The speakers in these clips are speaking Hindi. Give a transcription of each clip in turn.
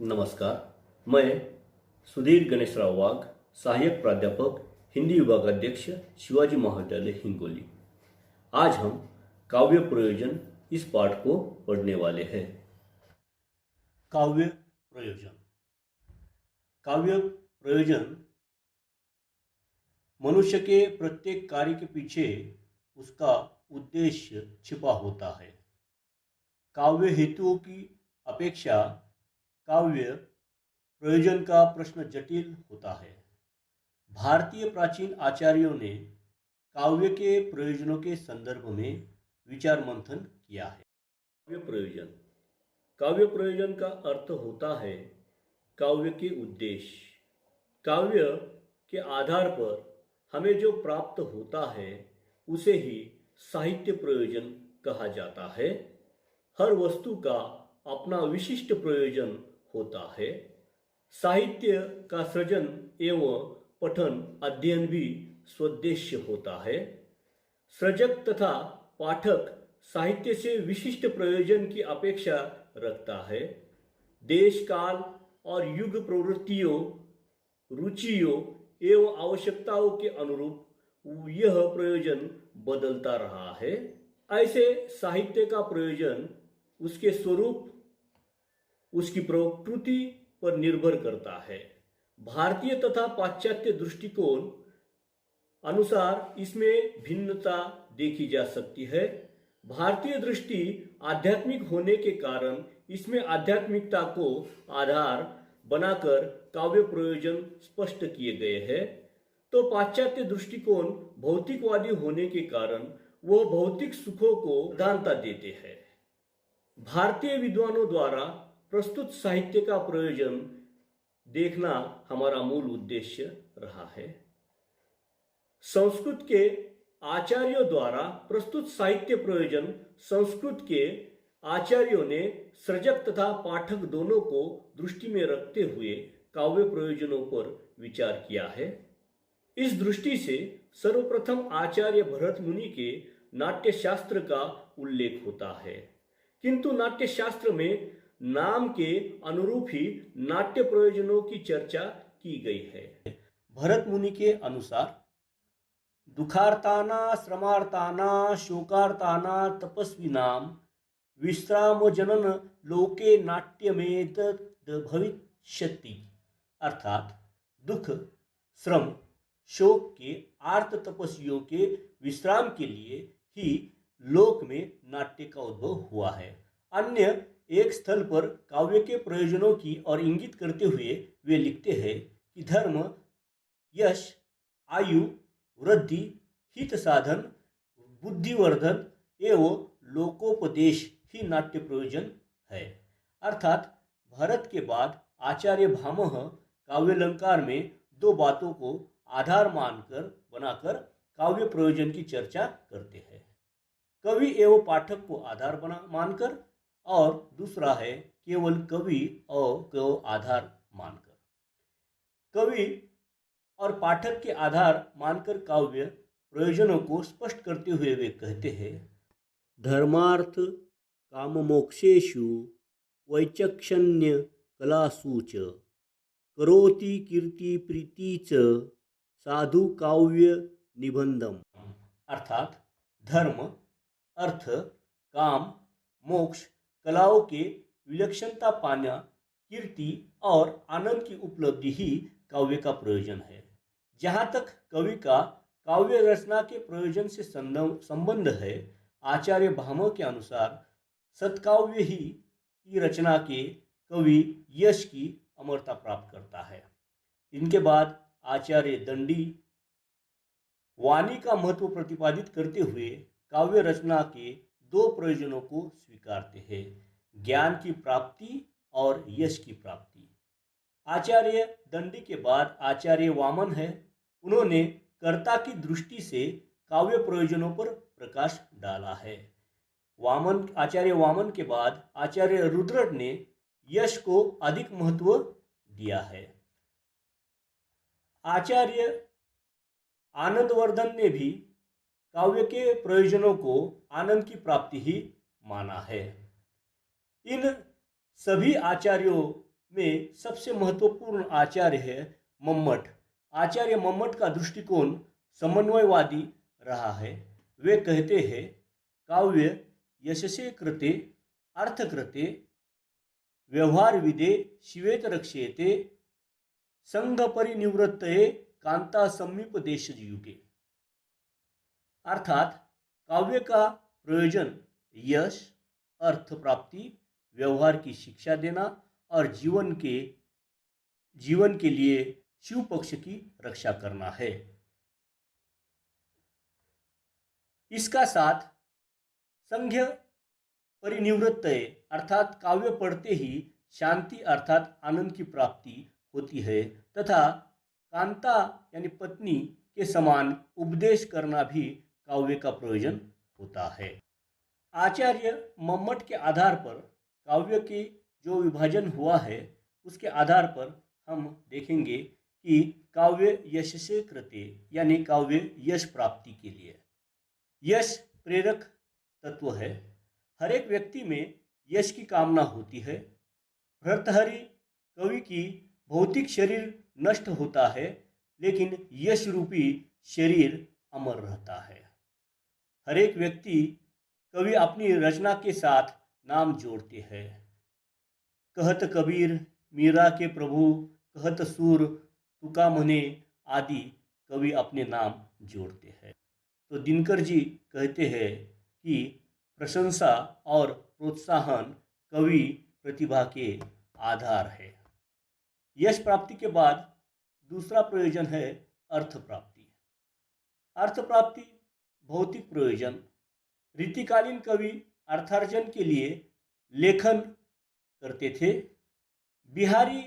नमस्कार। मैं सुधीर गणेशराव वाघ, सहायक प्राध्यापक, हिंदी विभागाध्यक्ष, शिवाजी महाविद्यालय हिंगोली। आज हम काव्य प्रयोजन इस पाठ को पढ़ने वाले हैं। काव्य प्रयोजन। काव्य प्रयोजन मनुष्य के प्रत्येक कार्य के पीछे उसका उद्देश्य छिपा होता है। काव्य हेतुओं की अपेक्षा काव्य प्रयोजन का प्रश्न जटिल होता है। भारतीय प्राचीन आचार्यों ने काव्य के प्रयोजनों के संदर्भ में विचार मंथन किया है। काव्य प्रयोजन। काव्य प्रयोजन का अर्थ होता है काव्य के उद्देश्य। काव्य के आधार पर हमें जो प्राप्त होता है उसे ही साहित्य प्रयोजन कहा जाता है। हर वस्तु का अपना विशिष्ट प्रयोजन होता है। साहित्य का सृजन एवं पठन अध्ययन भी स्वोद्देश्य होता है। सृजक तथा पाठक साहित्य से विशिष्ट प्रयोजन की अपेक्षा रखता है। देश काल और युग प्रवृत्तियों, रुचियों एवं आवश्यकताओं के अनुरूप यह प्रयोजन बदलता रहा है। ऐसे साहित्य का प्रयोजन उसके स्वरूप, उसकी प्रकृति पर निर्भर करता है। भारतीय तथा पाश्चात्य दृष्टिकोण अनुसार इसमें भिन्नता देखी जा सकती है। भारतीय दृष्टि आध्यात्मिक होने के कारण इसमें आध्यात्मिकता को आधार बनाकर काव्य प्रयोजन स्पष्ट किए गए हैं, तो पाश्चात्य दृष्टिकोण भौतिकवादी होने के कारण वह भौतिक सुखों को प्रधानता देते हैं। भारतीय विद्वानों द्वारा प्रस्तुत साहित्य का प्रयोजन देखना हमारा मूल उद्देश्य रहा है। संस्कृत के आचार्यों द्वारा प्रस्तुत साहित्य प्रयोजन संस्कृत के आचार्यों ने सृजक तथा पाठक दोनों को दृष्टि में रखते हुए काव्य प्रयोजनों पर विचार किया है। इस दृष्टि से सर्वप्रथम आचार्य भरत मुनि के नाट्यशास्त्र का उल्लेख होता है, किंतु नाट्यशास्त्र में नाम के अनुरूप ही नाट्य प्रयोजनों की चर्चा की गई है। भरत मुनि के अनुसार दुखार्ताना श्रमार्ताना शोकार्ताना तपस्विनाम विश्राम जनन लोके नाट्यमेत भविष्यति, अर्थात दुख, श्रम, शोक के आर्त तपस्वियों के विश्राम के लिए ही लोक में नाट्य का उद्भव हुआ है। अन्य एक स्थल पर काव्य के प्रयोजनों की ओर इंगित करते हुए वे लिखते हैं कि धर्म, यश, आयु वृद्धि, हित साधन, बुद्धिवर्धन एवं लोकोपदेश ही नाट्य प्रयोजन है। अर्थात भरत के बाद आचार्य भामह काव्यालंकार में दो बातों को आधार बनाकर काव्य प्रयोजन की चर्चा करते हैं। कवि एवं पाठक को आधार मानकर, और दूसरा है केवल कवि और को आधार मानकर। कवि और पाठक के आधार मानकर काव्य प्रयोजनों को स्पष्ट करते हुए वे कहते हैं, धर्मार्थ काम मोक्षेषु वैचक्षण्य कलासु च करोति कीर्ति प्रीति च साधु काव्य निबंधम। अर्थात धर्म, अर्थ, काम, मोक्ष, कलाओं के विलक्षणता पाना, कीर्ति और आनंद की उपलब्धि ही काव्य का प्रयोजन है। जहाँ तक कवि का काव्य रचना के प्रयोजन से संबंध है, आचार्य भामह के अनुसार सत्काव्य ही की रचना के कवि यश की अमरता प्राप्त करता है। इनके बाद आचार्य दंडी वाणी का महत्व प्रतिपादित करते हुए काव्य रचना के दो प्रयोजनों को स्वीकारते हैं, ज्ञान की प्राप्ति और यश की प्राप्ति। आचार्य दंडी के बाद आचार्य वामन है। उन्होंने कर्ता की दृष्टि से काव्य प्रयोजनों पर प्रकाश डाला है। आचार्य वामन के बाद आचार्य रुद्रट ने यश को अधिक महत्व दिया है। आचार्य आनंदवर्धन ने भी काव्य के प्रयोजनों को आनंद की प्राप्ति ही माना है। इन सभी आचार्यों में सबसे महत्वपूर्ण आचार्य है मम्मट। आचार्य मम्मट का दृष्टिकोण समन्वयवादी रहा है। वे कहते हैं, काव्य यशसे कृते अर्थकृते व्यवहार विदे शिवेत रक्षेते संघ परिनिवृत्तये कांता समीपदेश युगे। अर्थात काव्य का प्रयोजन यश, अर्थ प्राप्ति, व्यवहार की शिक्षा देना और जीवन के लिए शिव पक्ष की रक्षा करना है। इसका साथ संघ्य परिनिवृत्त अर्थात काव्य पढ़ते ही शांति अर्थात आनंद की प्राप्ति होती है तथा कांता यानी पत्नी के समान उपदेश करना भी काव्य का प्रयोजन होता है। आचार्य मम्मट के आधार पर काव्य के जो विभाजन हुआ है उसके आधार पर हम देखेंगे कि काव्य यश से कृते यानी काव्य यश प्राप्ति के लिए। यश प्रेरक तत्व है। हर एक व्यक्ति में यश की कामना होती है। भर्तृहरि कवि की भौतिक शरीर नष्ट होता है लेकिन यश रूपी शरीर अमर रहता है। हर एक व्यक्ति कवि अपनी रचना के साथ नाम जोड़ते हैं। कहत कबीर मीरा के प्रभु, कहत सूर तुका मने आदि कवि अपने नाम जोड़ते हैं। तो दिनकर जी कहते हैं कि प्रशंसा और प्रोत्साहन कवि प्रतिभा के आधार है। यश प्राप्ति के बाद दूसरा प्रयोजन है अर्थ प्राप्ति। अर्थ प्राप्ति भौतिक प्रयोजन। रीतिकालीन कवि अर्थार्जन के लिए लेखन करते थे। बिहारी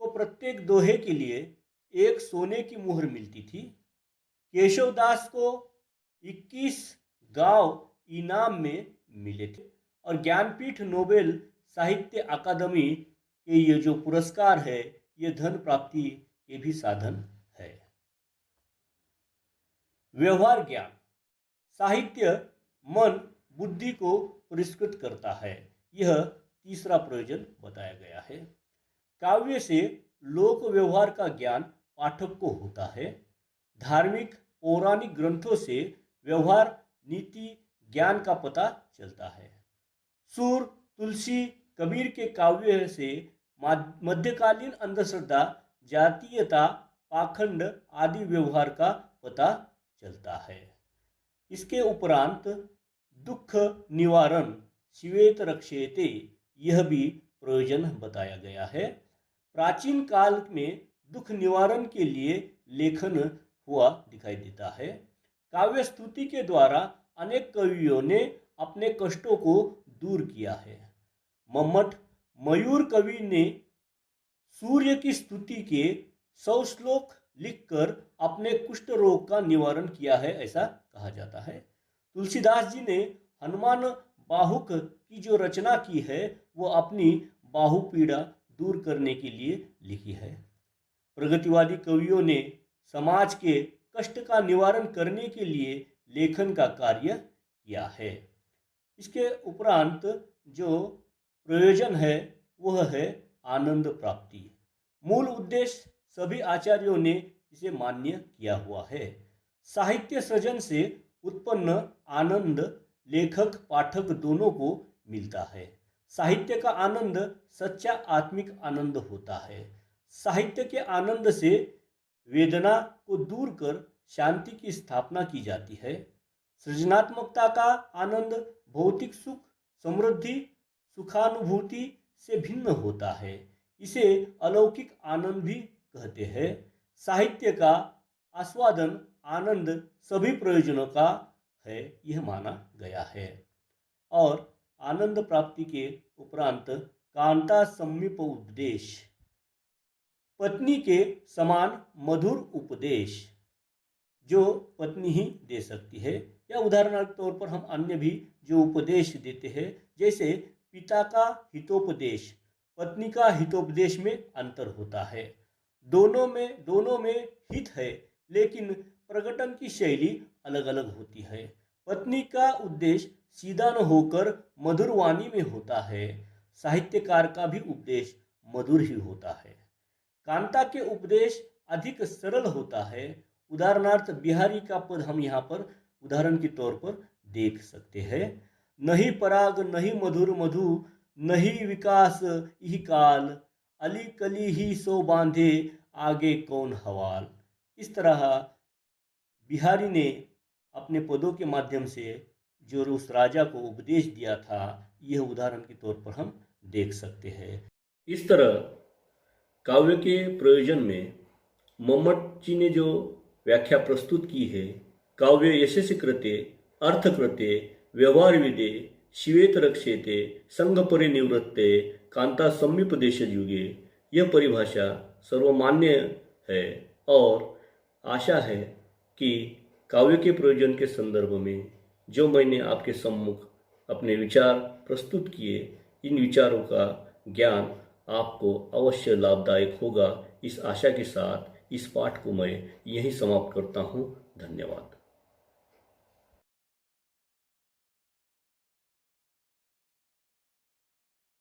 को प्रत्येक दोहे के लिए एक सोने की मुहर मिलती थी। केशवदास को 21 गांव इनाम में मिले थे और ज्ञानपीठ नोबेल साहित्य अकादमी के ये जो पुरस्कार है ये धन प्राप्ति के भी साधन है। व्यवहार ज्ञान। साहित्य मन बुद्धि को पुरस्कृत करता है। यह तीसरा प्रयोजन बताया गया है। काव्य से लोक व्यवहार का ज्ञान पाठक को होता है। धार्मिक पौराणिक ग्रंथों से व्यवहार नीति ज्ञान का पता चलता है। सूर तुलसी कबीर के काव्य से मध्यकालीन अंधश्रद्धा, जातीयता, पाखंड आदि व्यवहार का पता चलता है। इसके उपरांत दुख निवारण शिवेत रक्षेते यह भी प्रयोजन बताया गया है। प्राचीन काल में दुख निवारण के लिए लेखन हुआ दिखाई देता है। काव्य स्तुति के द्वारा अनेक कवियों ने अपने कष्टों को दूर किया है। मम्मट मयूर कवि ने सूर्य की स्तुति के 100 श्लोक लिखकर अपने कुष्ठ रोग का निवारण किया है, ऐसा कहा जाता है। तुलसीदास जी ने हनुमान बाहुक की जो रचना की है वो अपनी बाहु पीड़ा दूर करने के लिए लिखी है। प्रगतिवादी कवियों ने समाज के कष्ट का निवारण करने के लिए लेखन का कार्य किया है। इसके उपरांत जो प्रयोजन है वह है आनंद प्राप्ति। मूल उद्देश्य सभी आचार्यों ने इसे मान्य किया हुआ है। साहित्य सृजन से उत्पन्न आनंद लेखक पाठक दोनों को मिलता है। साहित्य का आनंद सच्चा आत्मिक आनंद होता है। साहित्य के आनंद से वेदना को दूर कर शांति की स्थापना की जाती है। सृजनात्मकता का आनंद भौतिक सुख समृद्धि सुखानुभूति से भिन्न होता है। इसे अलौकिक आनंद भी कहते हैं। साहित्य का आस्वादन आनंद सभी प्रयोजनों का है यह माना गया है। और आनंद प्राप्ति के उपरांत कांता समीप उपदेश, पत्नी के समान मधुर उपदेश जो पत्नी ही दे सकती है। या उदाहरण के तौर पर हम अन्य भी जो उपदेश देते हैं, जैसे पिता का हितोपदेश पत्नी का हितोपदेश में अंतर होता है। दोनों में हित है लेकिन प्रकटन की शैली अलग अलग होती है। पत्नी का उद्देश्य सीधा न होकर मधुर वाणी में होता है। साहित्यकार का भी उपदेश मधुर ही होता है। कांता के उपदेश अधिक सरल होता है। उदाहरणार्थ बिहारी का पद हम यहाँ पर उदाहरण के तौर पर देख सकते हैं। नहीं पराग नहीं मधुर मधु, नहीं विकास यही काल, अली कली ही सो बांधे, आगे कौन हवाल। इस तरह बिहारी ने अपने पदों के माध्यम से जो उस राजा को उपदेश दिया था, यह उदाहरण के तौर पर हम देख सकते हैं। इस तरह काव्य के प्रयोजन में मम्मट जी ने जो व्याख्या प्रस्तुत की है, काव्य यशस्वी कृते अर्थ कृते व्यवहार विदे शिवेत रक्षेते संघ परिनिवृत्ते कांता समीपदेश युगे, यह परिभाषा सर्वमान्य है और आशा है कि काव्य के प्रयोजन के संदर्भ में जो मैंने आपके सम्मुख अपने विचार प्रस्तुत किए, इन विचारों का ज्ञान आपको अवश्य लाभदायक होगा। इस आशा के साथ इस पाठ को मैं यहीं समाप्त करता हूँ। धन्यवाद।